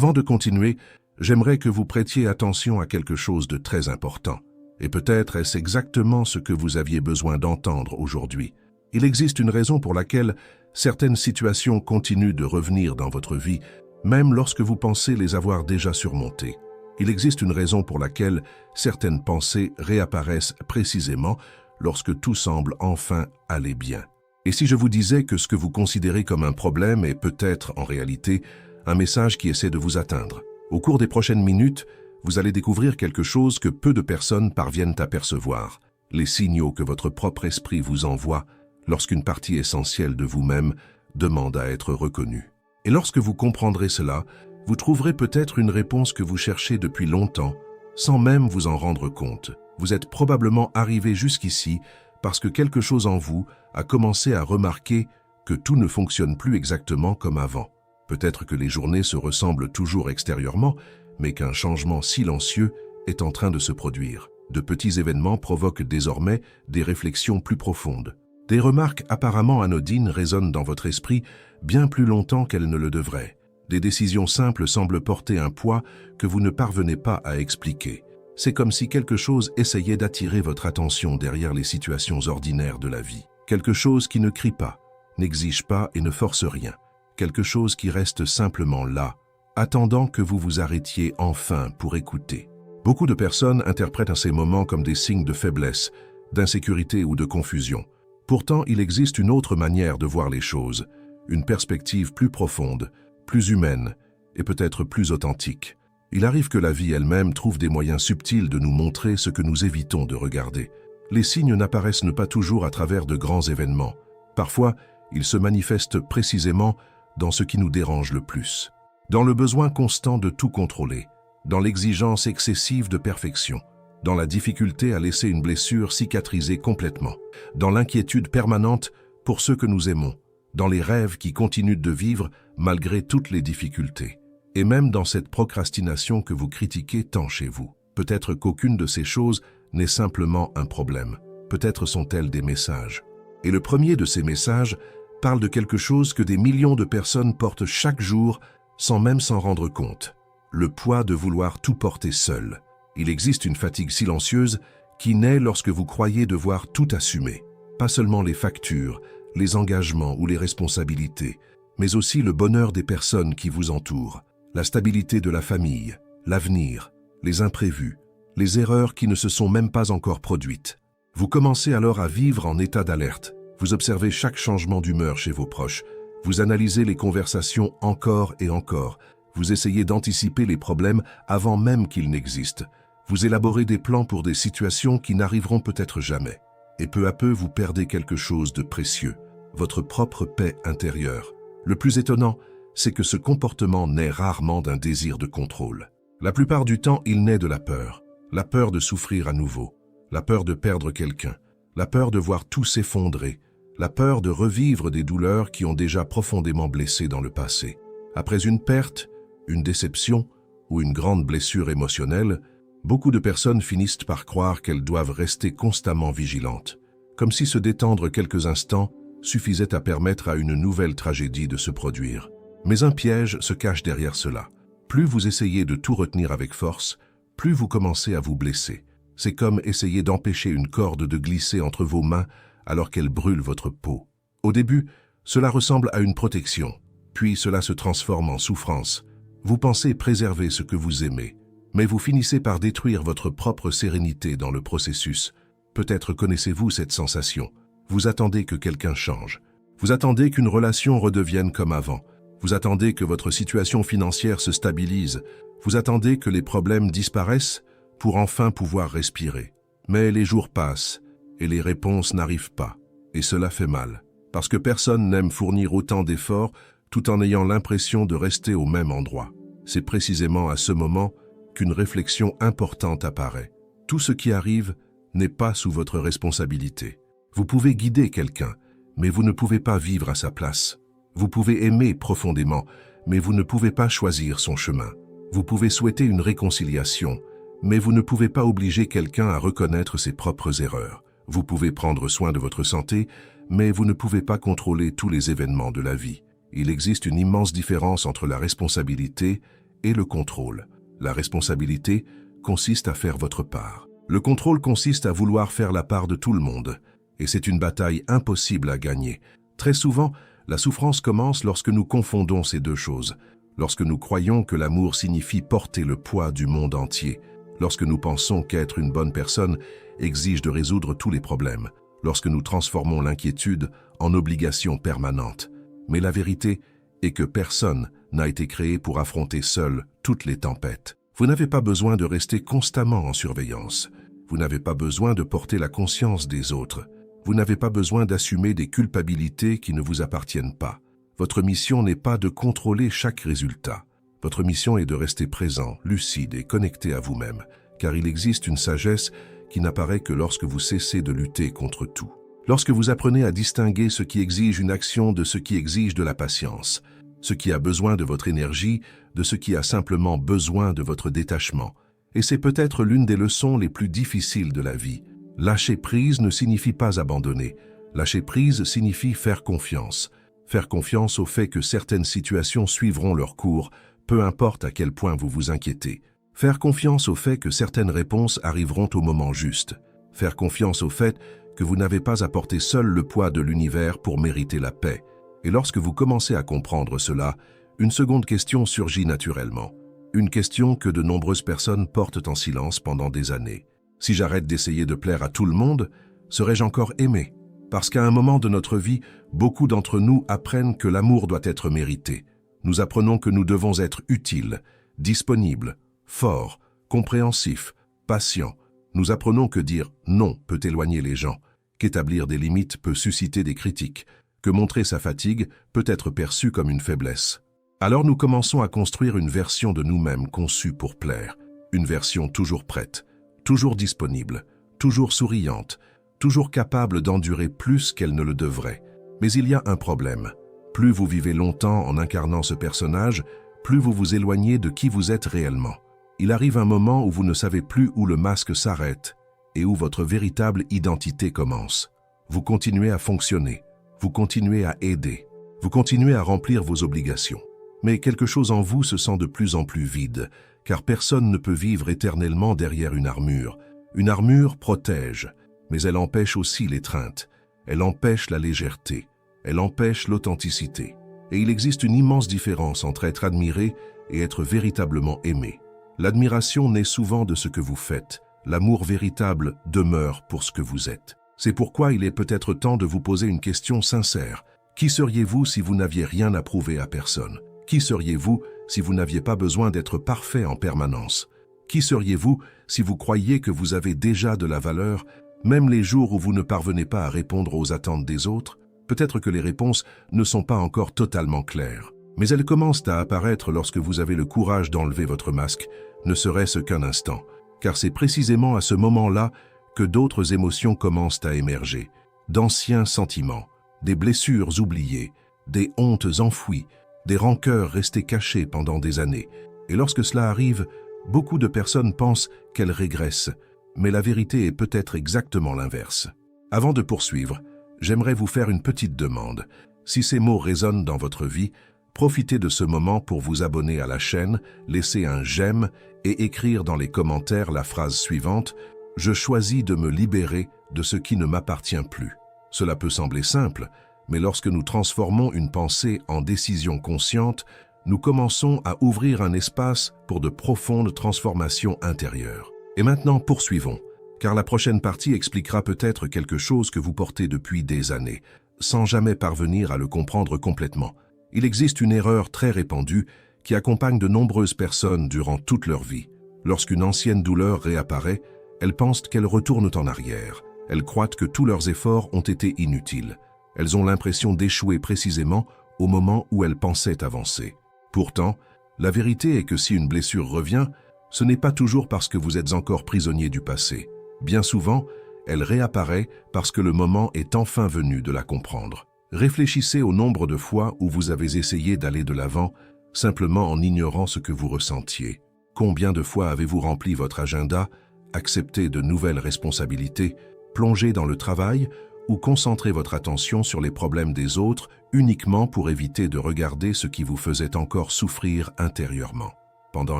Avant de continuer, j'aimerais que vous prêtiez attention à quelque chose de très important. Et peut-être est-ce exactement ce que vous aviez besoin d'entendre aujourd'hui. Il existe une raison pour laquelle certaines situations continuent de revenir dans votre vie, même lorsque vous pensez les avoir déjà surmontées. Il existe une raison pour laquelle certaines pensées réapparaissent précisément lorsque tout semble enfin aller bien. Et si je vous disais que ce que vous considérez comme un problème est peut-être en réalité un message qui essaie de vous atteindre? Au cours des prochaines minutes, vous allez découvrir quelque chose que peu de personnes parviennent à percevoir, les signaux que votre propre esprit vous envoie lorsqu'une partie essentielle de vous-même demande à être reconnue. Et lorsque vous comprendrez cela, vous trouverez peut-être une réponse que vous cherchez depuis longtemps, sans même vous en rendre compte. Vous êtes probablement arrivé jusqu'ici parce que quelque chose en vous a commencé à remarquer que tout ne fonctionne plus exactement comme avant. Peut-être que les journées se ressemblent toujours extérieurement, mais qu'un changement silencieux est en train de se produire. De petits événements provoquent désormais des réflexions plus profondes. Des remarques apparemment anodines résonnent dans votre esprit bien plus longtemps qu'elles ne le devraient. Des décisions simples semblent porter un poids que vous ne parvenez pas à expliquer. C'est comme si quelque chose essayait d'attirer votre attention derrière les situations ordinaires de la vie. Quelque chose qui ne crie pas, n'exige pas et ne force rien. Quelque chose qui reste simplement là, attendant que vous vous arrêtiez enfin pour écouter. Beaucoup de personnes interprètent ces moments comme des signes de faiblesse, d'insécurité ou de confusion. Pourtant, il existe une autre manière de voir les choses, une perspective plus profonde, plus humaine et peut-être plus authentique. Il arrive que la vie elle-même trouve des moyens subtils de nous montrer ce que nous évitons de regarder. Les signes n'apparaissent pas toujours à travers de grands événements. Parfois, ils se manifestent précisément dans ce qui nous dérange le plus. Dans le besoin constant de tout contrôler, dans l'exigence excessive de perfection, dans la difficulté à laisser une blessure cicatriser complètement, dans l'inquiétude permanente pour ceux que nous aimons, dans les rêves qui continuent de vivre malgré toutes les difficultés, et même dans cette procrastination que vous critiquez tant chez vous. Peut-être qu'aucune de ces choses n'est simplement un problème, peut-être sont-elles des messages. Et le premier de ces messages parle de quelque chose que des millions de personnes portent chaque jour sans même s'en rendre compte, le poids de vouloir tout porter seul. Il existe une fatigue silencieuse qui naît lorsque vous croyez devoir tout assumer. Pas seulement les factures, les engagements ou les responsabilités, mais aussi le bonheur des personnes qui vous entourent, la stabilité de la famille, l'avenir, les imprévus, les erreurs qui ne se sont même pas encore produites. Vous commencez alors à vivre en état d'alerte. Vous observez chaque changement d'humeur chez vos proches. Vous analysez les conversations encore et encore. Vous essayez d'anticiper les problèmes avant même qu'ils n'existent. Vous élaborez des plans pour des situations qui n'arriveront peut-être jamais. Et peu à peu, vous perdez quelque chose de précieux, votre propre paix intérieure. Le plus étonnant, c'est que ce comportement naît rarement d'un désir de contrôle. La plupart du temps, il naît de la peur de souffrir à nouveau, la peur de perdre quelqu'un, la peur de voir tout s'effondrer, la peur de revivre des douleurs qui ont déjà profondément blessé dans le passé. Après une perte, une déception ou une grande blessure émotionnelle, beaucoup de personnes finissent par croire qu'elles doivent rester constamment vigilantes, comme si se détendre quelques instants suffisait à permettre à une nouvelle tragédie de se produire. Mais un piège se cache derrière cela. Plus vous essayez de tout retenir avec force, plus vous commencez à vous blesser. C'est comme essayer d'empêcher une corde de glisser entre vos mains alors qu'elle brûle votre peau. Au début, cela ressemble à une protection, puis cela se transforme en souffrance. Vous pensez préserver ce que vous aimez, mais vous finissez par détruire votre propre sérénité dans le processus. Peut-être connaissez-vous cette sensation. Vous attendez que quelqu'un change. Vous attendez qu'une relation redevienne comme avant. Vous attendez que votre situation financière se stabilise. Vous attendez que les problèmes disparaissent pour enfin pouvoir respirer. Mais les jours passent et les réponses n'arrivent pas. Et cela fait mal, parce que personne n'aime fournir autant d'efforts tout en ayant l'impression de rester au même endroit. C'est précisément à ce moment qu'une réflexion importante apparaît. Tout ce qui arrive n'est pas sous votre responsabilité. Vous pouvez guider quelqu'un, mais vous ne pouvez pas vivre à sa place. Vous pouvez aimer profondément, mais vous ne pouvez pas choisir son chemin. Vous pouvez souhaiter une réconciliation, mais vous ne pouvez pas obliger quelqu'un à reconnaître ses propres erreurs. Vous pouvez prendre soin de votre santé, mais vous ne pouvez pas contrôler tous les événements de la vie. Il existe une immense différence entre la responsabilité et le contrôle. La responsabilité consiste à faire votre part. Le contrôle consiste à vouloir faire la part de tout le monde. Et c'est une bataille impossible à gagner. Très souvent, la souffrance commence lorsque nous confondons ces deux choses. Lorsque nous croyons que l'amour signifie porter le poids du monde entier. Lorsque nous pensons qu'être une bonne personne exige de résoudre tous les problèmes. Lorsque nous transformons l'inquiétude en obligation permanente. Mais la vérité est que personne n'a été créé pour affronter seul toutes les tempêtes. Vous n'avez pas besoin de rester constamment en surveillance. Vous n'avez pas besoin de porter la conscience des autres. Vous n'avez pas besoin d'assumer des culpabilités qui ne vous appartiennent pas. Votre mission n'est pas de contrôler chaque résultat. Votre mission est de rester présent, lucide et connecté à vous-même, car il existe une sagesse qui n'apparaît que lorsque vous cessez de lutter contre tout. Lorsque vous apprenez à distinguer ce qui exige une action de ce qui exige de la patience, ce qui a besoin de votre énergie, de ce qui a simplement besoin de votre détachement. Et c'est peut-être l'une des leçons les plus difficiles de la vie. Lâcher prise ne signifie pas abandonner. Lâcher prise signifie faire confiance. Faire confiance au fait que certaines situations suivront leur cours, peu importe à quel point vous vous inquiétez. Faire confiance au fait que certaines réponses arriveront au moment juste. Faire confiance au fait que vous n'avez pas à porter seul le poids de l'univers pour mériter la paix. Et lorsque vous commencez à comprendre cela, une seconde question surgit naturellement. Une question que de nombreuses personnes portent en silence pendant des années. Si j'arrête d'essayer de plaire à tout le monde, serai-je encore aimé? Parce qu'à un moment de notre vie, beaucoup d'entre nous apprennent que l'amour doit être mérité. Nous apprenons que nous devons être utiles, disponibles, forts, compréhensifs, patients. Nous apprenons que dire non peut éloigner les gens, qu'établir des limites peut susciter des critiques, que montrer sa fatigue peut être perçu comme une faiblesse. Alors nous commençons à construire une version de nous-mêmes conçue pour plaire, une version toujours prête, toujours disponible, toujours souriante, toujours capable d'endurer plus qu'elle ne le devrait. Mais il y a un problème. Plus vous vivez longtemps en incarnant ce personnage, plus vous vous éloignez de qui vous êtes réellement. Il arrive un moment où vous ne savez plus où le masque s'arrête et où votre véritable identité commence. Vous continuez à fonctionner, vous continuez à aider, vous continuez à remplir vos obligations. Mais quelque chose en vous se sent de plus en plus vide, car personne ne peut vivre éternellement derrière une armure. Une armure protège, mais elle empêche aussi l'étreinte, elle empêche la légèreté, elle empêche l'authenticité. Et il existe une immense différence entre être admiré et être véritablement aimé. L'admiration naît souvent de ce que vous faites, l'amour véritable demeure pour ce que vous êtes. C'est pourquoi il est peut-être temps de vous poser une question sincère. Qui seriez-vous si vous n'aviez rien à prouver à personne? Qui seriez-vous si vous n'aviez pas besoin d'être parfait en permanence? Qui seriez-vous si vous croyiez que vous avez déjà de la valeur, même les jours où vous ne parvenez pas à répondre aux attentes des autres? Peut-être que les réponses ne sont pas encore totalement claires, mais elles commencent à apparaître lorsque vous avez le courage d'enlever votre masque, ne serait-ce qu'un instant, car c'est précisément à ce moment-là que d'autres émotions commencent à émerger, d'anciens sentiments, des blessures oubliées, des hontes enfouies, des rancœurs restées cachées pendant des années. Et lorsque cela arrive, beaucoup de personnes pensent qu'elles régressent, mais la vérité est peut-être exactement l'inverse. Avant de poursuivre, j'aimerais vous faire une petite demande. Si ces mots résonnent dans votre vie, profitez de ce moment pour vous abonner à la chaîne, laisser un j'aime et écrire dans les commentaires la phrase suivante « Je choisis de me libérer de ce qui ne m'appartient plus ». Cela peut sembler simple, mais lorsque nous transformons une pensée en décision consciente, nous commençons à ouvrir un espace pour de profondes transformations intérieures. Et maintenant, poursuivons, car la prochaine partie expliquera peut-être quelque chose que vous portez depuis des années, sans jamais parvenir à le comprendre complètement. Il existe une erreur très répandue qui accompagne de nombreuses personnes durant toute leur vie. Lorsqu'une ancienne douleur réapparaît, elles pensent qu'elles retournent en arrière. Elles croient que tous leurs efforts ont été inutiles. Elles ont l'impression d'échouer précisément au moment où elles pensaient avancer. Pourtant, la vérité est que si une blessure revient, ce n'est pas toujours parce que vous êtes encore prisonnier du passé. Bien souvent, elle réapparaît parce que le moment est enfin venu de la comprendre. Réfléchissez au nombre de fois où vous avez essayé d'aller de l'avant simplement en ignorant ce que vous ressentiez. Combien de fois avez-vous rempli votre agenda, accepté de nouvelles responsabilités, plongé dans le travail ou concentré votre attention sur les problèmes des autres uniquement pour éviter de regarder ce qui vous faisait encore souffrir intérieurement? Pendant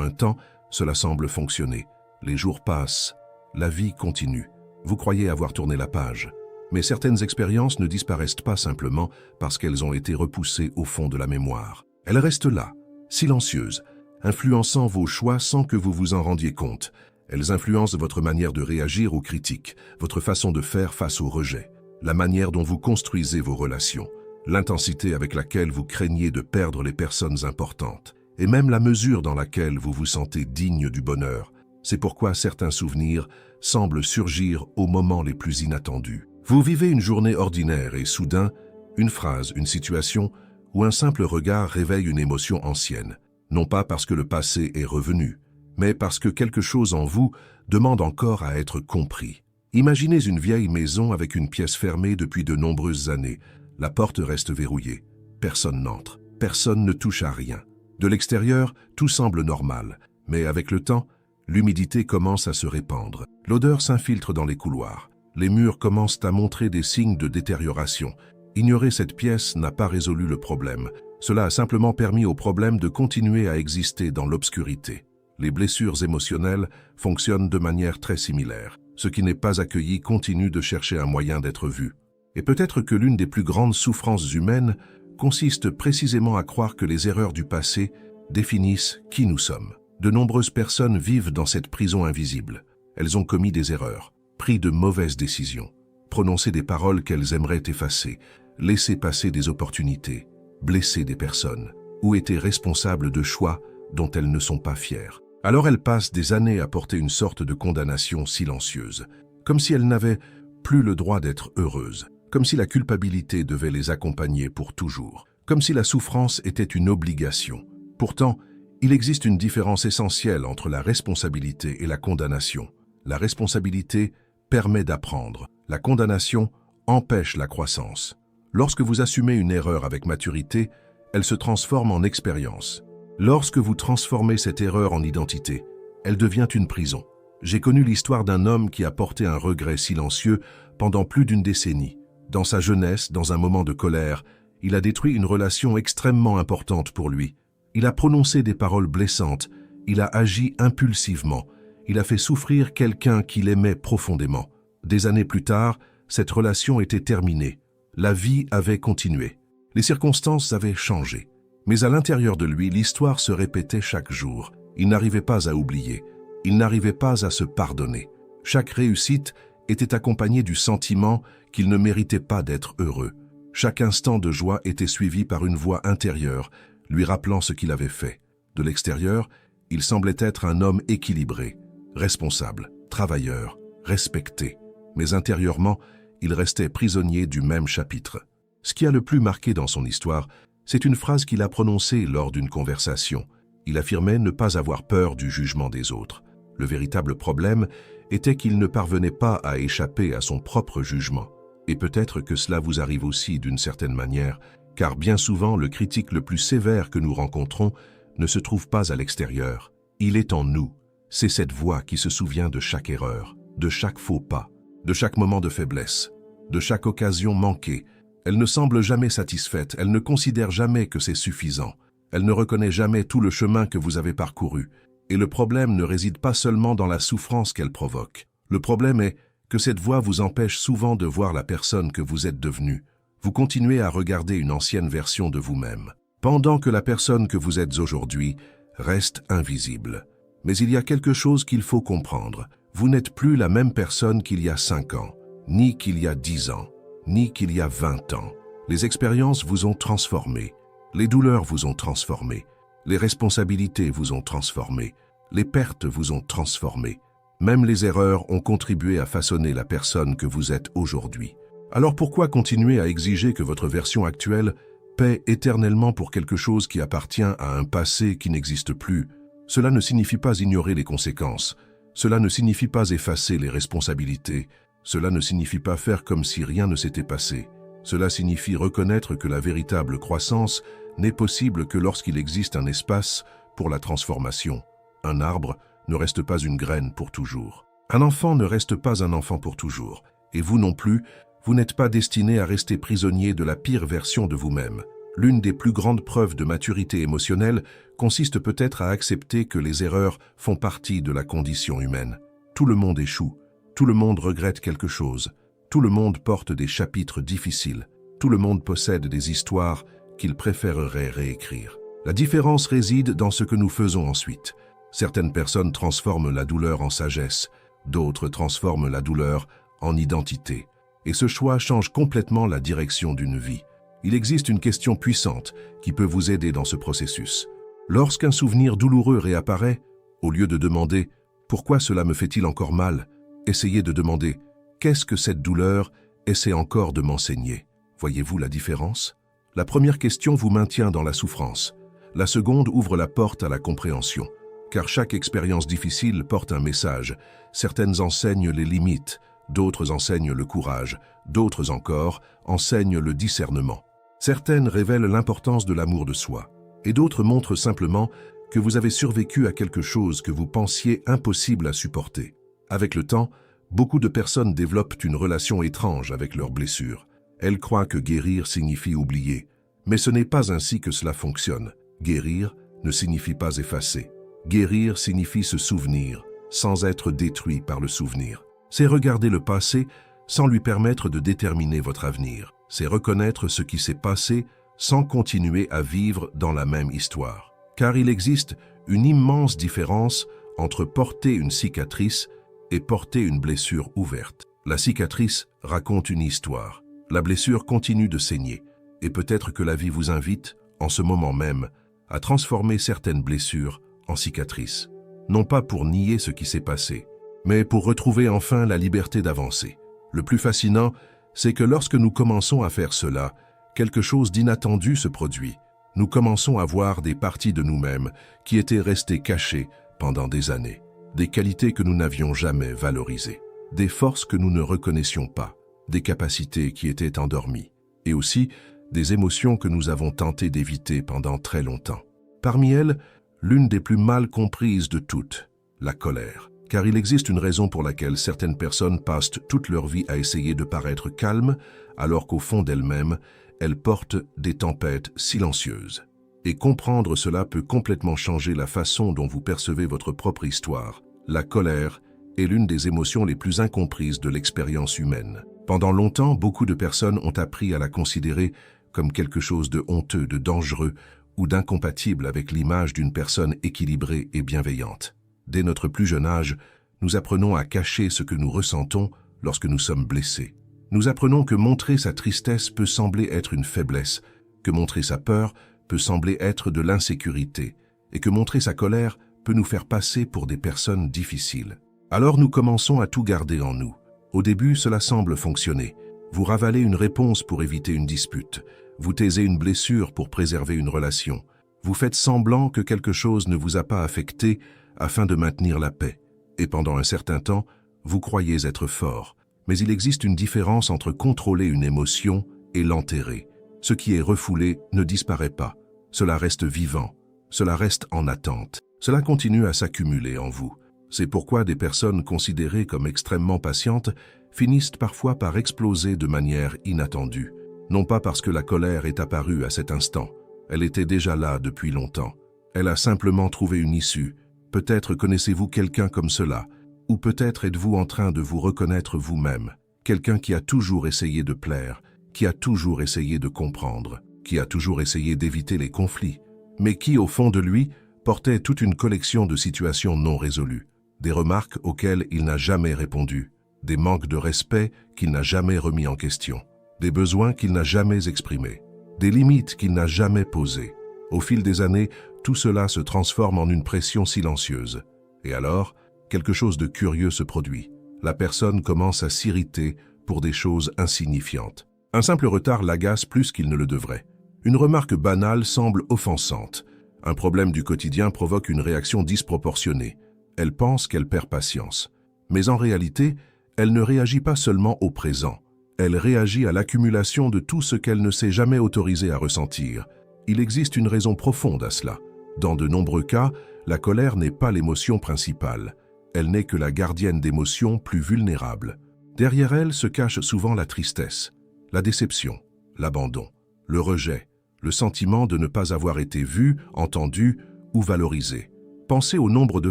un temps, cela semble fonctionner. Les jours passent, la vie continue. Vous croyez avoir tourné la page. Mais certaines expériences ne disparaissent pas simplement parce qu'elles ont été repoussées au fond de la mémoire. Elles restent là, silencieuses, influençant vos choix sans que vous vous en rendiez compte. Elles influencent votre manière de réagir aux critiques, votre façon de faire face au rejet, la manière dont vous construisez vos relations, l'intensité avec laquelle vous craignez de perdre les personnes importantes, et même la mesure dans laquelle vous vous sentez digne du bonheur. C'est pourquoi certains souvenirs semblent surgir aux moments les plus inattendus. Vous vivez une journée ordinaire et soudain, une phrase, une situation ou un simple regard réveille une émotion ancienne. Non pas parce que le passé est revenu, mais parce que quelque chose en vous demande encore à être compris. Imaginez une vieille maison avec une pièce fermée depuis de nombreuses années. La porte reste verrouillée. Personne n'entre. Personne ne touche à rien. De l'extérieur, tout semble normal. Mais avec le temps, l'humidité commence à se répandre. L'odeur s'infiltre dans les couloirs. Les murs commencent à montrer des signes de détérioration. Ignorer cette pièce n'a pas résolu le problème. Cela a simplement permis au problème de continuer à exister dans l'obscurité. Les blessures émotionnelles fonctionnent de manière très similaire. Ce qui n'est pas accueilli continue de chercher un moyen d'être vu. Et peut-être que l'une des plus grandes souffrances humaines consiste précisément à croire que les erreurs du passé définissent qui nous sommes. De nombreuses personnes vivent dans cette prison invisible. Elles ont commis des erreurs, pris de mauvaises décisions, prononcé des paroles qu'elles aimeraient effacer, laissé passer des opportunités, blessé des personnes, ou été responsables de choix dont elles ne sont pas fières. Alors elles passent des années à porter une sorte de condamnation silencieuse, comme si elles n'avaient plus le droit d'être heureuses, comme si la culpabilité devait les accompagner pour toujours, comme si la souffrance était une obligation. Pourtant, il existe une différence essentielle entre la responsabilité et la condamnation. La responsabilité permet d'apprendre. La condamnation empêche la croissance. Lorsque vous assumez une erreur avec maturité, elle se transforme en expérience. Lorsque vous transformez cette erreur en identité, elle devient une prison. J'ai connu l'histoire d'un homme qui a porté un regret silencieux pendant plus d'une décennie. Dans sa jeunesse, dans un moment de colère, il a détruit une relation extrêmement importante pour lui. Il a prononcé des paroles blessantes, il a agi impulsivement, il a fait souffrir quelqu'un qu'il aimait profondément. Des années plus tard, cette relation était terminée. La vie avait continué. Les circonstances avaient changé. Mais à l'intérieur de lui, l'histoire se répétait chaque jour. Il n'arrivait pas à oublier. Il n'arrivait pas à se pardonner. Chaque réussite était accompagnée du sentiment qu'il ne méritait pas d'être heureux. Chaque instant de joie était suivi par une voix intérieure, lui rappelant ce qu'il avait fait. De l'extérieur, il semblait être un homme équilibré, responsable, travailleur, respecté. Mais intérieurement, il restait prisonnier du même chapitre. Ce qui a le plus marqué dans son histoire, c'est une phrase qu'il a prononcée lors d'une conversation. Il affirmait ne pas avoir peur du jugement des autres. Le véritable problème était qu'il ne parvenait pas à échapper à son propre jugement. Et peut-être que cela vous arrive aussi d'une certaine manière, car bien souvent le critique le plus sévère que nous rencontrons ne se trouve pas à l'extérieur. Il est en nous. C'est cette voix qui se souvient de chaque erreur, de chaque faux pas, de chaque moment de faiblesse, de chaque occasion manquée. Elle ne semble jamais satisfaite, elle ne considère jamais que c'est suffisant. Elle ne reconnaît jamais tout le chemin que vous avez parcouru. Et le problème ne réside pas seulement dans la souffrance qu'elle provoque. Le problème est que cette voix vous empêche souvent de voir la personne que vous êtes devenue. Vous continuez à regarder une ancienne version de vous-même, pendant que la personne que vous êtes aujourd'hui reste invisible. Mais il y a quelque chose qu'il faut comprendre. Vous n'êtes plus la même personne qu'il y a 5 ans, ni qu'il y a 10 ans, ni qu'il y a 20 ans. Les expériences vous ont transformé. Les douleurs vous ont transformé. Les responsabilités vous ont transformé. Les pertes vous ont transformé. Même les erreurs ont contribué à façonner la personne que vous êtes aujourd'hui. Alors pourquoi continuer à exiger que votre version actuelle paie éternellement pour quelque chose qui appartient à un passé qui n'existe plus? Cela ne signifie pas ignorer les conséquences. Cela ne signifie pas effacer les responsabilités. Cela ne signifie pas faire comme si rien ne s'était passé. Cela signifie reconnaître que la véritable croissance n'est possible que lorsqu'il existe un espace pour la transformation. Un arbre ne reste pas une graine pour toujours. Un enfant ne reste pas un enfant pour toujours. Et vous non plus, vous n'êtes pas destiné à rester prisonnier de la pire version de vous-même. L'une des plus grandes preuves de maturité émotionnelle consiste peut-être à accepter que les erreurs font partie de la condition humaine. Tout le monde échoue, tout le monde regrette quelque chose, tout le monde porte des chapitres difficiles, tout le monde possède des histoires qu'il préférerait réécrire. La différence réside dans ce que nous faisons ensuite. Certaines personnes transforment la douleur en sagesse, d'autres transforment la douleur en identité. Et ce choix change complètement la direction d'une vie. Il existe une question puissante qui peut vous aider dans ce processus. Lorsqu'un souvenir douloureux réapparaît, au lieu de demander « Pourquoi cela me fait-il encore mal ?», essayez de demander « Qu'est-ce que cette douleur essaie encore de m'enseigner ?» Voyez-vous la différence? La première question vous maintient dans la souffrance. La seconde ouvre la porte à la compréhension. Car chaque expérience difficile porte un message. Certaines enseignent les limites, d'autres enseignent le courage, d'autres encore enseignent le discernement. Certaines révèlent l'importance de l'amour de soi, et d'autres montrent simplement que vous avez survécu à quelque chose que vous pensiez impossible à supporter. Avec le temps, beaucoup de personnes développent une relation étrange avec leurs blessures. Elles croient que guérir signifie oublier, mais ce n'est pas ainsi que cela fonctionne. Guérir ne signifie pas effacer. Guérir signifie se souvenir, sans être détruit par le souvenir. C'est regarder le passé sans lui permettre de déterminer votre avenir. C'est reconnaître ce qui s'est passé sans continuer à vivre dans la même histoire. Car il existe une immense différence entre porter une cicatrice et porter une blessure ouverte. La cicatrice raconte une histoire. La blessure continue de saigner. Et peut-être que la vie vous invite, en ce moment même, à transformer certaines blessures en cicatrices. Non pas pour nier ce qui s'est passé, mais pour retrouver enfin la liberté d'avancer. Le plus fascinant, c'est que lorsque nous commençons à faire cela, quelque chose d'inattendu se produit. Nous commençons à voir des parties de nous-mêmes qui étaient restées cachées pendant des années, des qualités que nous n'avions jamais valorisées, des forces que nous ne reconnaissions pas, des capacités qui étaient endormies, et aussi des émotions que nous avons tenté d'éviter pendant très longtemps. Parmi elles, l'une des plus mal comprises de toutes, la colère. Car il existe une raison pour laquelle certaines personnes passent toute leur vie à essayer de paraître calmes, alors qu'au fond d'elles-mêmes, elles portent des tempêtes silencieuses. Et comprendre cela peut complètement changer la façon dont vous percevez votre propre histoire. La colère est l'une des émotions les plus incomprises de l'expérience humaine. Pendant longtemps, beaucoup de personnes ont appris à la considérer comme quelque chose de honteux, de dangereux ou d'incompatible avec l'image d'une personne équilibrée et bienveillante. Dès notre plus jeune âge, nous apprenons à cacher ce que nous ressentons lorsque nous sommes blessés. Nous apprenons que montrer sa tristesse peut sembler être une faiblesse, que montrer sa peur peut sembler être de l'insécurité, et que montrer sa colère peut nous faire passer pour des personnes difficiles. Alors nous commençons à tout garder en nous. Au début, cela semble fonctionner. Vous ravalez une réponse pour éviter une dispute. Vous taisez une blessure pour préserver une relation. Vous faites semblant que quelque chose ne vous a pas affecté afin de maintenir la paix. Et pendant un certain temps, vous croyez être fort. Mais il existe une différence entre contrôler une émotion et l'enterrer. Ce qui est refoulé ne disparaît pas. Cela reste vivant. Cela reste en attente. Cela continue à s'accumuler en vous. C'est pourquoi des personnes considérées comme extrêmement patientes finissent parfois par exploser de manière inattendue. Non pas parce que la colère est apparue à cet instant. Elle était déjà là depuis longtemps. Elle a simplement trouvé une issue. Peut-être connaissez-vous quelqu'un comme cela, ou peut-être êtes-vous en train de vous reconnaître vous-même, quelqu'un qui a toujours essayé de plaire, qui a toujours essayé de comprendre, qui a toujours essayé d'éviter les conflits, mais qui, au fond de lui, portait toute une collection de situations non résolues, des remarques auxquelles il n'a jamais répondu, des manques de respect qu'il n'a jamais remis en question, des besoins qu'il n'a jamais exprimés, des limites qu'il n'a jamais posées. Au fil des années, tout cela se transforme en une pression silencieuse. Et alors, quelque chose de curieux se produit. La personne commence à s'irriter pour des choses insignifiantes. Un simple retard l'agace plus qu'il ne le devrait. Une remarque banale semble offensante. Un problème du quotidien provoque une réaction disproportionnée. Elle pense qu'elle perd patience. Mais en réalité, elle ne réagit pas seulement au présent. Elle réagit à l'accumulation de tout ce qu'elle ne s'est jamais autorisée à ressentir. Il existe une raison profonde à cela. Dans de nombreux cas, la colère n'est pas l'émotion principale. Elle n'est que la gardienne d'émotions plus vulnérables. Derrière elle se cache souvent la tristesse, la déception, l'abandon, le rejet, le sentiment de ne pas avoir été vu, entendu ou valorisé. Pensez au nombre de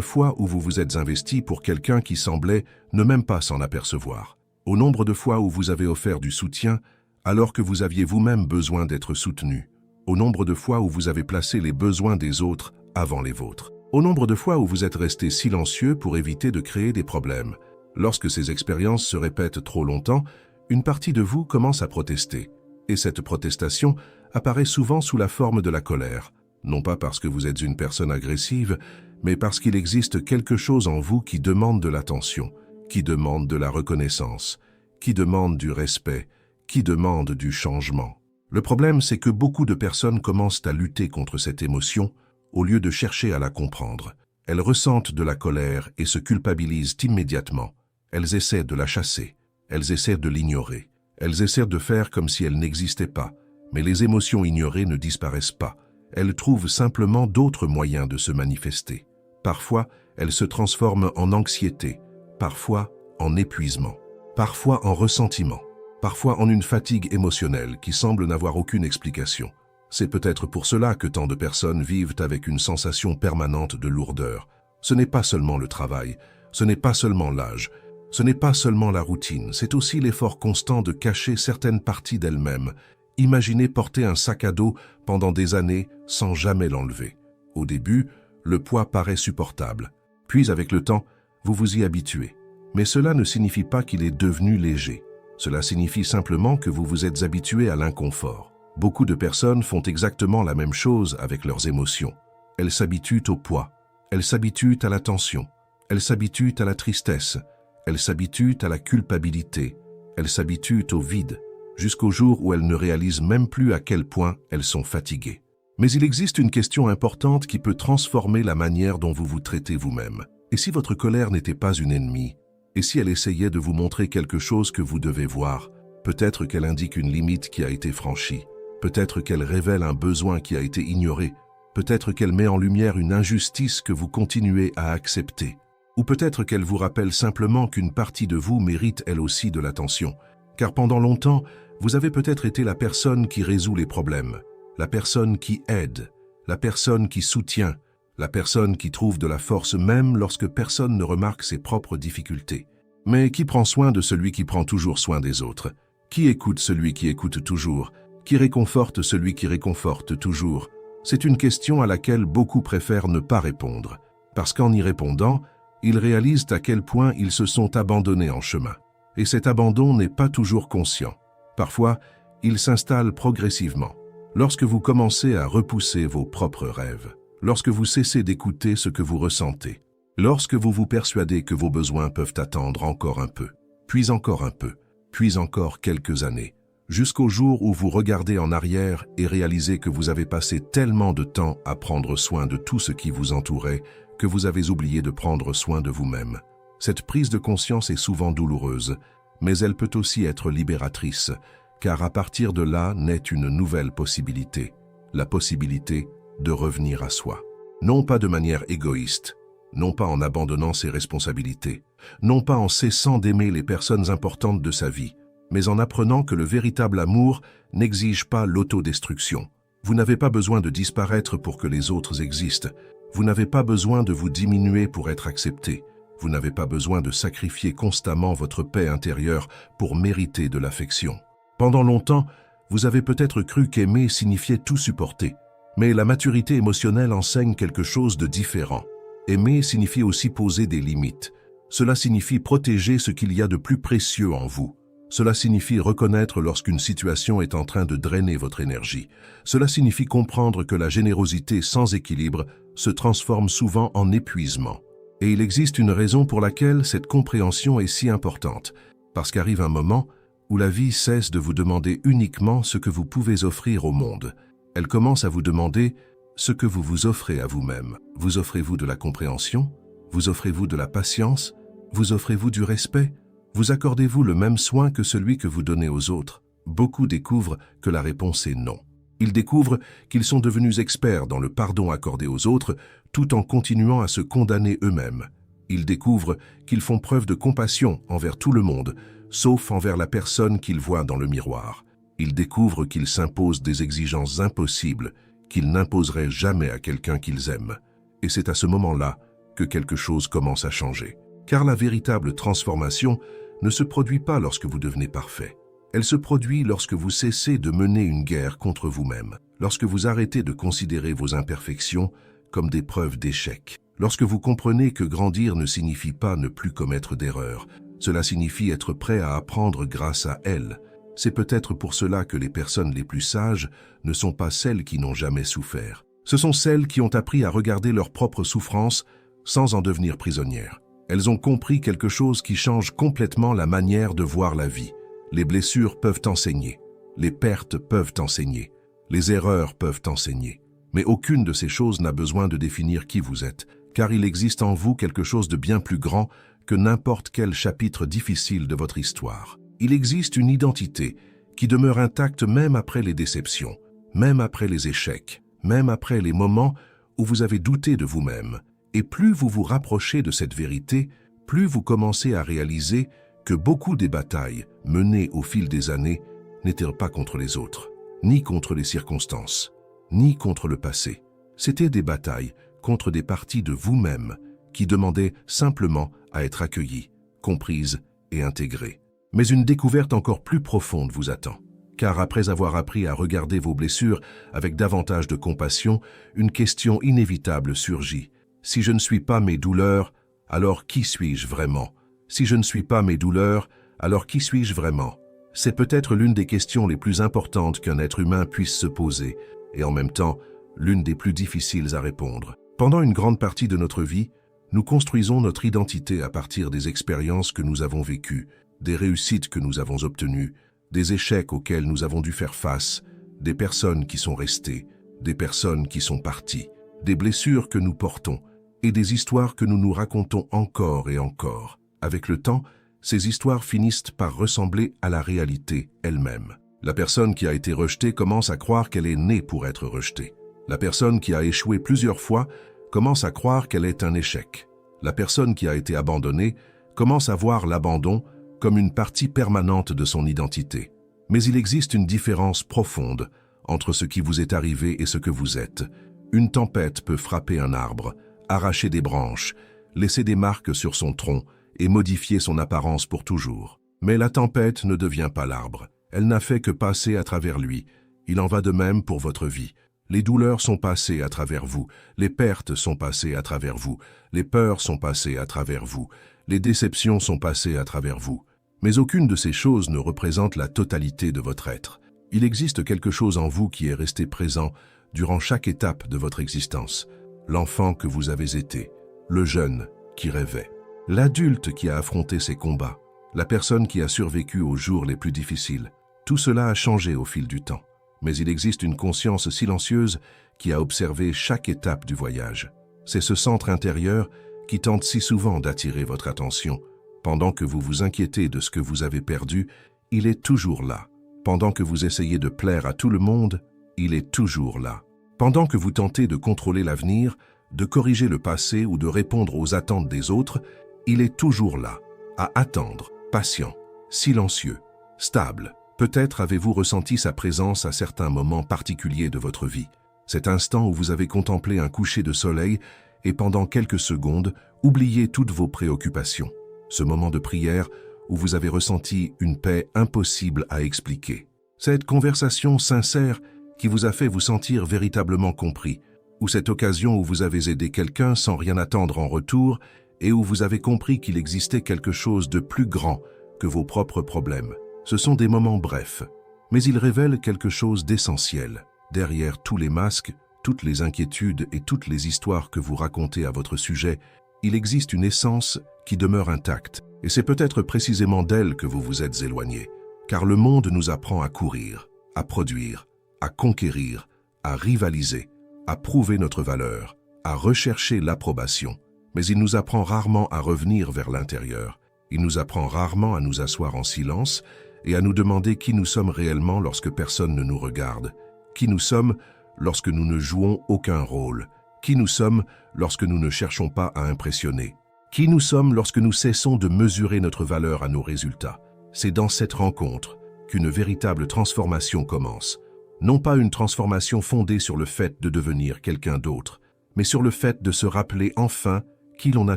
fois où vous vous êtes investi pour quelqu'un qui semblait ne même pas s'en apercevoir. Au nombre de fois où vous avez offert du soutien alors que vous aviez vous-même besoin d'être soutenu. Au nombre de fois où vous avez placé les besoins des autres avant les vôtres. Au nombre de fois où vous êtes resté silencieux pour éviter de créer des problèmes. Lorsque ces expériences se répètent trop longtemps, une partie de vous commence à protester. Et cette protestation apparaît souvent sous la forme de la colère. Non pas parce que vous êtes une personne agressive, mais parce qu'il existe quelque chose en vous qui demande de l'attention, qui demande de la reconnaissance, qui demande du respect, qui demande du changement. Le problème, c'est que beaucoup de personnes commencent à lutter contre cette émotion au lieu de chercher à la comprendre. Elles ressentent de la colère et se culpabilisent immédiatement. Elles essaient de la chasser, elles essaient de l'ignorer, elles essaient de faire comme si elle n'existait pas. Mais les émotions ignorées ne disparaissent pas. Elles trouvent simplement d'autres moyens de se manifester. Parfois, elles se transforment en anxiété, parfois en épuisement, parfois en ressentiment, parfois en une fatigue émotionnelle qui semble n'avoir aucune explication. C'est peut-être pour cela que tant de personnes vivent avec une sensation permanente de lourdeur. Ce n'est pas seulement le travail, ce n'est pas seulement l'âge, ce n'est pas seulement la routine, c'est aussi l'effort constant de cacher certaines parties d'elles-mêmes. Imaginez porter un sac à dos pendant des années sans jamais l'enlever. Au début, le poids paraît supportable. Puis avec le temps, vous vous y habituez. Mais cela ne signifie pas qu'il est devenu léger. Cela signifie simplement que vous vous êtes habitué à l'inconfort. Beaucoup de personnes font exactement la même chose avec leurs émotions. Elles s'habituent au poids, elles s'habituent à la tension, elles s'habituent à la tristesse, elles s'habituent à la culpabilité, elles s'habituent au vide, jusqu'au jour où elles ne réalisent même plus à quel point elles sont fatiguées. Mais il existe une question importante qui peut transformer la manière dont vous vous traitez vous-même. Et si votre colère n'était pas une ennemie? Et si elle essayait de vous montrer quelque chose que vous devez voir? Peut-être qu'elle indique une limite qui a été franchie. Peut-être qu'elle révèle un besoin qui a été ignoré. Peut-être qu'elle met en lumière une injustice que vous continuez à accepter. Ou peut-être qu'elle vous rappelle simplement qu'une partie de vous mérite elle aussi de l'attention. Car pendant longtemps, vous avez peut-être été la personne qui résout les problèmes, la personne qui aide, la personne qui soutient, la personne qui trouve de la force même lorsque personne ne remarque ses propres difficultés. Mais qui prend soin de celui qui prend toujours soin des autres? Qui écoute celui qui écoute toujours? Qui réconforte celui qui réconforte toujours? C'est une question à laquelle beaucoup préfèrent ne pas répondre, parce qu'en y répondant, ils réalisent à quel point ils se sont abandonnés en chemin. Et cet abandon n'est pas toujours conscient. Parfois, il s'installe progressivement. Lorsque vous commencez à repousser vos propres rêves, lorsque vous cessez d'écouter ce que vous ressentez, lorsque vous vous persuadez que vos besoins peuvent attendre encore un peu, puis encore un peu, puis encore quelques années, jusqu'au jour où vous regardez en arrière et réalisez que vous avez passé tellement de temps à prendre soin de tout ce qui vous entourait que vous avez oublié de prendre soin de vous-même. Cette prise de conscience est souvent douloureuse, mais elle peut aussi être libératrice, car à partir de là naît une nouvelle possibilité, la possibilité de revenir à soi. Non pas de manière égoïste, non pas en abandonnant ses responsabilités, non pas en cessant d'aimer les personnes importantes de sa vie, mais en apprenant que le véritable amour n'exige pas l'autodestruction. Vous n'avez pas besoin de disparaître pour que les autres existent. Vous n'avez pas besoin de vous diminuer pour être accepté. Vous n'avez pas besoin de sacrifier constamment votre paix intérieure pour mériter de l'affection. Pendant longtemps, vous avez peut-être cru qu'aimer signifiait tout supporter. Mais la maturité émotionnelle enseigne quelque chose de différent. Aimer signifie aussi poser des limites. Cela signifie protéger ce qu'il y a de plus précieux en vous. Cela signifie reconnaître lorsqu'une situation est en train de drainer votre énergie. Cela signifie comprendre que la générosité sans équilibre se transforme souvent en épuisement. Et il existe une raison pour laquelle cette compréhension est si importante. Parce qu'arrive un moment où la vie cesse de vous demander uniquement ce que vous pouvez offrir au monde. Elle commence à vous demander ce que vous vous offrez à vous-même. Vous offrez-vous de la compréhension? Vous offrez-vous de la patience? Vous offrez-vous du respect? Vous accordez-vous le même soin que celui que vous donnez aux autres? Beaucoup découvrent que la réponse est non. Ils découvrent qu'ils sont devenus experts dans le pardon accordé aux autres tout en continuant à se condamner eux-mêmes. Ils découvrent qu'ils font preuve de compassion envers tout le monde, sauf envers la personne qu'ils voient dans le miroir. Ils découvrent qu'ils s'imposent des exigences impossibles qu'ils n'imposeraient jamais à quelqu'un qu'ils aiment. Et c'est à ce moment-là que quelque chose commence à changer. Car la véritable transformation ne se produit pas lorsque vous devenez parfait. Elle se produit lorsque vous cessez de mener une guerre contre vous-même, lorsque vous arrêtez de considérer vos imperfections comme des preuves d'échec, lorsque vous comprenez que grandir ne signifie pas ne plus commettre d'erreurs, cela signifie être prêt à apprendre grâce à elles. C'est peut-être pour cela que les personnes les plus sages ne sont pas celles qui n'ont jamais souffert. Ce sont celles qui ont appris à regarder leurs propres souffrances sans en devenir prisonnières. Elles ont compris quelque chose qui change complètement la manière de voir la vie. Les blessures peuvent enseigner, les pertes peuvent enseigner, les erreurs peuvent enseigner. Mais aucune de ces choses n'a besoin de définir qui vous êtes, car il existe en vous quelque chose de bien plus grand que n'importe quel chapitre difficile de votre histoire. Il existe une identité qui demeure intacte même après les déceptions, même après les échecs, même après les moments où vous avez douté de vous-même. Et plus vous vous rapprochez de cette vérité, plus vous commencez à réaliser que beaucoup des batailles menées au fil des années n'étaient pas contre les autres, ni contre les circonstances, ni contre le passé. C'étaient des batailles contre des parties de vous-même qui demandaient simplement à être accueillies, comprises et intégrées. Mais une découverte encore plus profonde vous attend. Car après avoir appris à regarder vos blessures avec davantage de compassion, une question inévitable surgit. Si je ne suis pas mes douleurs, alors qui suis-je vraiment? Si je ne suis pas mes douleurs, alors qui suis-je vraiment? C'est peut-être l'une des questions les plus importantes qu'un être humain puisse se poser, et en même temps, l'une des plus difficiles à répondre. Pendant une grande partie de notre vie, nous construisons notre identité à partir des expériences que nous avons vécues, des réussites que nous avons obtenues, des échecs auxquels nous avons dû faire face, des personnes qui sont restées, des personnes qui sont parties, des blessures que nous portons et des histoires que nous nous racontons encore et encore. Avec le temps, ces histoires finissent par ressembler à la réalité elle-même. La personne qui a été rejetée commence à croire qu'elle est née pour être rejetée. La personne qui a échoué plusieurs fois commence à croire qu'elle est un échec. La personne qui a été abandonnée commence à voir l'abandon comme une partie permanente de son identité. Mais il existe une différence profonde entre ce qui vous est arrivé et ce que vous êtes. Une tempête peut frapper un arbre, arracher des branches, laisser des marques sur son tronc et modifier son apparence pour toujours. Mais la tempête ne devient pas l'arbre. Elle n'a fait que passer à travers lui. Il en va de même pour votre vie. Les douleurs sont passées à travers vous, les pertes sont passées à travers vous, les peurs sont passées à travers vous, les déceptions sont passées à travers vous. Mais aucune de ces choses ne représente la totalité de votre être. Il existe quelque chose en vous qui est resté présent durant chaque étape de votre existence. L'enfant que vous avez été, le jeune qui rêvait, l'adulte qui a affronté ses combats, la personne qui a survécu aux jours les plus difficiles. Tout cela a changé au fil du temps. Mais il existe une conscience silencieuse qui a observé chaque étape du voyage. C'est ce centre intérieur qui tente si souvent d'attirer votre attention. Pendant que vous vous inquiétez de ce que vous avez perdu, il est toujours là. Pendant que vous essayez de plaire à tout le monde, il est toujours là. Pendant que vous tentez de contrôler l'avenir, de corriger le passé ou de répondre aux attentes des autres, il est toujours là, à attendre, patient, silencieux, stable. Peut-être avez-vous ressenti sa présence à certains moments particuliers de votre vie. Cet instant où vous avez contemplé un coucher de soleil et pendant quelques secondes, oublié toutes vos préoccupations. Ce moment de prière où vous avez ressenti une paix impossible à expliquer. Cette conversation sincère qui vous a fait vous sentir véritablement compris. Ou cette occasion où vous avez aidé quelqu'un sans rien attendre en retour et où vous avez compris qu'il existait quelque chose de plus grand que vos propres problèmes. Ce sont des moments brefs, mais ils révèlent quelque chose d'essentiel. Derrière tous les masques, toutes les inquiétudes et toutes les histoires que vous racontez à votre sujet, il existe une essence qui demeure intacte. Et c'est peut-être précisément d'elle que vous vous êtes éloigné. Car le monde nous apprend à courir, à produire, à conquérir, à rivaliser, à prouver notre valeur, à rechercher l'approbation. Mais il nous apprend rarement à revenir vers l'intérieur. Il nous apprend rarement à nous asseoir en silence et à nous demander qui nous sommes réellement lorsque personne ne nous regarde, qui nous sommes lorsque nous ne jouons aucun rôle, qui nous sommes lorsque nous ne cherchons pas à impressionner, qui nous sommes lorsque nous cessons de mesurer notre valeur à nos résultats. C'est dans cette rencontre qu'une véritable transformation commence. Non pas une transformation fondée sur le fait de devenir quelqu'un d'autre, mais sur le fait de se rappeler enfin qui l'on a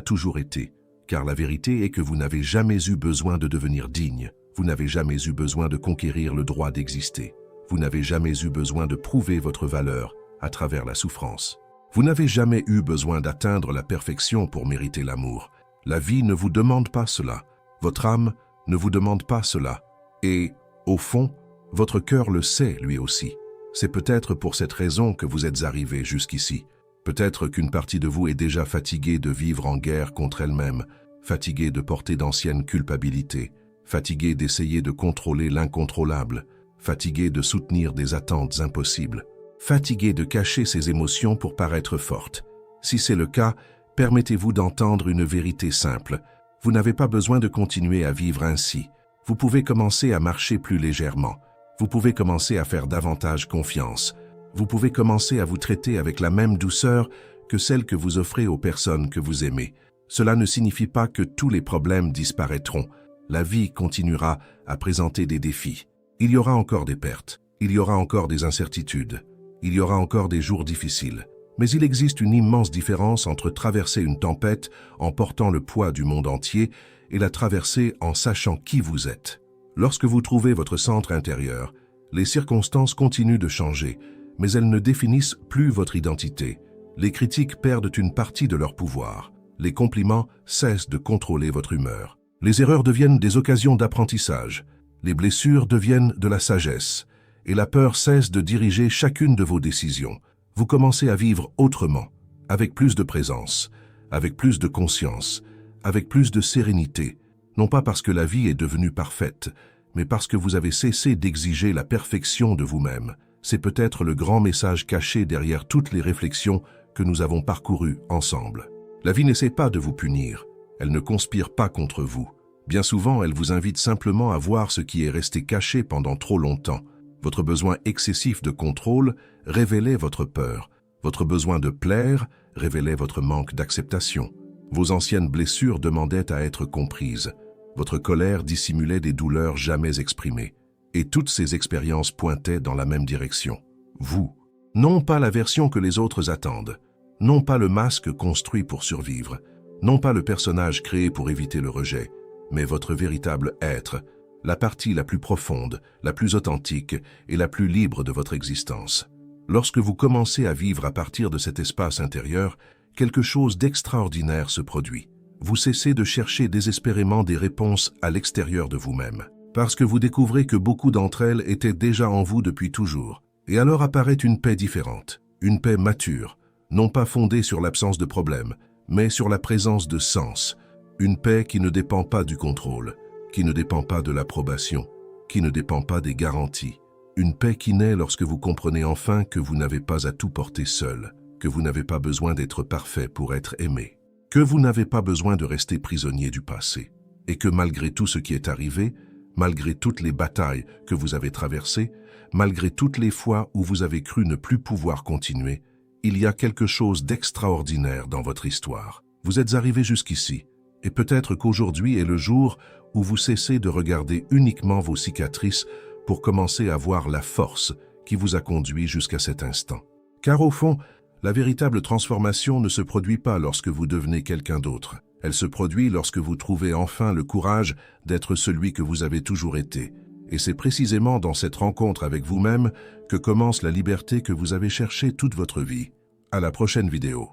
toujours été. Car la vérité est que vous n'avez jamais eu besoin de devenir digne, vous n'avez jamais eu besoin de conquérir le droit d'exister, vous n'avez jamais eu besoin de prouver votre valeur à travers la souffrance. Vous n'avez jamais eu besoin d'atteindre la perfection pour mériter l'amour. La vie ne vous demande pas cela, votre âme ne vous demande pas cela, et, au fond, votre cœur le sait lui aussi. C'est peut-être pour cette raison que vous êtes arrivé jusqu'ici. Peut-être qu'une partie de vous est déjà fatiguée de vivre en guerre contre elle-même, fatiguée de porter d'anciennes culpabilités, fatiguée d'essayer de contrôler l'incontrôlable, fatiguée de soutenir des attentes impossibles, fatiguée de cacher ses émotions pour paraître forte. Si c'est le cas, permettez-vous d'entendre une vérité simple. Vous n'avez pas besoin de continuer à vivre ainsi. Vous pouvez commencer à marcher plus légèrement. Vous pouvez commencer à faire davantage confiance. Vous pouvez commencer à vous traiter avec la même douceur que celle que vous offrez aux personnes que vous aimez. Cela ne signifie pas que tous les problèmes disparaîtront. La vie continuera à présenter des défis. Il y aura encore des pertes. Il y aura encore des incertitudes. Il y aura encore des jours difficiles. Mais il existe une immense différence entre traverser une tempête en portant le poids du monde entier et la traverser en sachant qui vous êtes. Lorsque vous trouvez votre centre intérieur, les circonstances continuent de changer, mais elles ne définissent plus votre identité. Les critiques perdent une partie de leur pouvoir. Les compliments cessent de contrôler votre humeur. Les erreurs deviennent des occasions d'apprentissage. Les blessures deviennent de la sagesse. Et la peur cesse de diriger chacune de vos décisions. Vous commencez à vivre autrement, avec plus de présence, avec plus de conscience, avec plus de sérénité, non pas parce que la vie est devenue parfaite, mais parce que vous avez cessé d'exiger la perfection de vous-même. C'est peut-être le grand message caché derrière toutes les réflexions que nous avons parcourues ensemble. La vie n'essaie pas de vous punir, elle ne conspire pas contre vous. Bien souvent, elle vous invite simplement à voir ce qui est resté caché pendant trop longtemps. Votre besoin excessif de contrôle révélait votre peur. Votre besoin de plaire révélait votre manque d'acceptation. Vos anciennes blessures demandaient à être comprises. Votre colère dissimulait des douleurs jamais exprimées. Et toutes ces expériences pointaient dans la même direction. Vous. Non pas la version que les autres attendent. Non pas le masque construit pour survivre. Non pas le personnage créé pour éviter le rejet. Mais votre véritable être. La partie la plus profonde, la plus authentique et la plus libre de votre existence. Lorsque vous commencez à vivre à partir de cet espace intérieur, quelque chose d'extraordinaire se produit. Vous cessez de chercher désespérément des réponses à l'extérieur de vous-même, parce que vous découvrez que beaucoup d'entre elles étaient déjà en vous depuis toujours. Et alors apparaît une paix différente, une paix mature, non pas fondée sur l'absence de problème, mais sur la présence de sens, une paix qui ne dépend pas du contrôle, qui ne dépend pas de l'approbation, qui ne dépend pas des garanties. Une paix qui naît lorsque vous comprenez enfin que vous n'avez pas à tout porter seul, que vous n'avez pas besoin d'être parfait pour être aimé, que vous n'avez pas besoin de rester prisonnier du passé, et que malgré tout ce qui est arrivé, malgré toutes les batailles que vous avez traversées, malgré toutes les fois où vous avez cru ne plus pouvoir continuer, il y a quelque chose d'extraordinaire dans votre histoire. Vous êtes arrivé jusqu'ici, et peut-être qu'aujourd'hui est le jour où vous cessez de regarder uniquement vos cicatrices pour commencer à voir la force qui vous a conduit jusqu'à cet instant. Car au fond, la véritable transformation ne se produit pas lorsque vous devenez quelqu'un d'autre. Elle se produit lorsque vous trouvez enfin le courage d'être celui que vous avez toujours été. Et c'est précisément dans cette rencontre avec vous-même que commence la liberté que vous avez cherchée toute votre vie. À la prochaine vidéo.